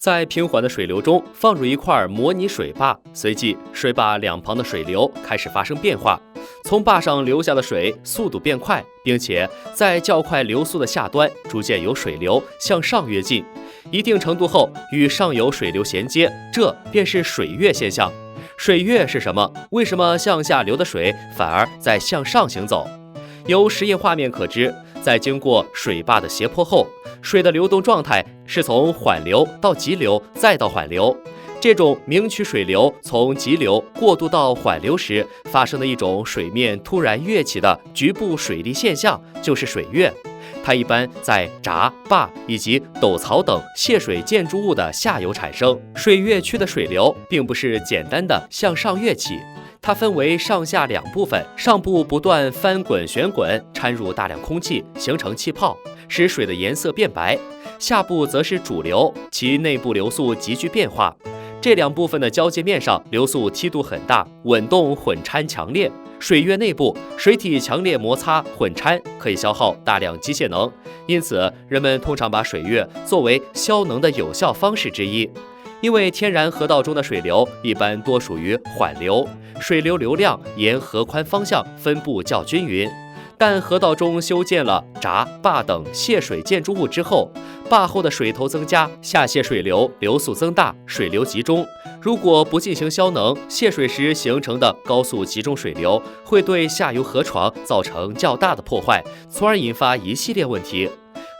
在平缓的水流中放入一块模拟水坝，随即水坝两旁的水流开始发生变化，从坝上流下的水速度变快，并且在较快流速的下端逐渐有水流向上跃进，一定程度后与上游水流衔接，这便是水跃现象。水跃是什么？为什么向下流的水反而在向上行走？由实验画面可知，在经过水坝的斜坡后，水的流动状态是从缓流到急流再到缓流。这种明渠水流从急流过渡到缓流时发生的一种水面突然跃起的局部水力现象，就是水跃。它一般在闸、坝以及陡槽等泄水建筑物的下游产生。水跃区的水流并不是简单的向上跃起，它分为上下两部分，上部不断翻滚旋滚，掺入大量空气，形成气泡，使水的颜色变白；下部则是主流，其内部流速急剧变化。这两部分的交界面上流速梯度很大，稳动混掺强烈。水跃内部水体强烈摩擦混掺，可以消耗大量机械能，因此人们通常把水跃作为消能的有效方式之一。因为天然河道中的水流一般多属于缓流，水流流量沿河宽方向分布较均匀。但河道中修建了闸、坝等泄水建筑物之后，坝后的水头增加，下泄水流流速增大，水流集中。如果不进行消能，泄水时形成的高速集中水流会对下游河床造成较大的破坏，从而引发一系列问题。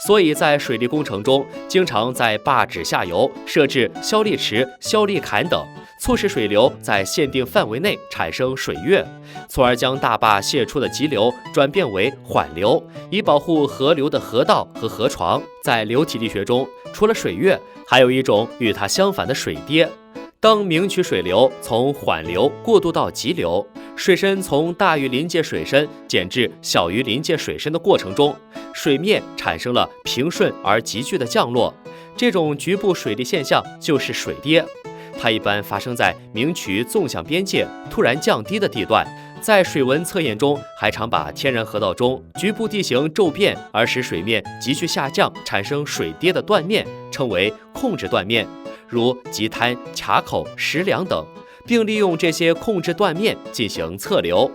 所以在水利工程中，经常在坝址下游设置消砾池、消砾坎等，促使水流在限定范围内产生水跃，从而将大坝泄出的急流转变为缓流，以保护河流的河道和河床。在流体力学中，除了水跃，还有一种与它相反的水跌。当明渠水流从缓流过渡到急流，水深从大于临界水深减至小于临界水深的过程中，水面产生了平顺而急剧的降落，这种局部水力现象就是水跌。它一般发生在明渠纵向边界突然降低的地段。在水文测验中，还常把天然河道中局部地形骤变而使水面急剧下降产生水跌的断面称为控制断面，如急滩、卡口、石梁等，并利用这些控制断面进行测流。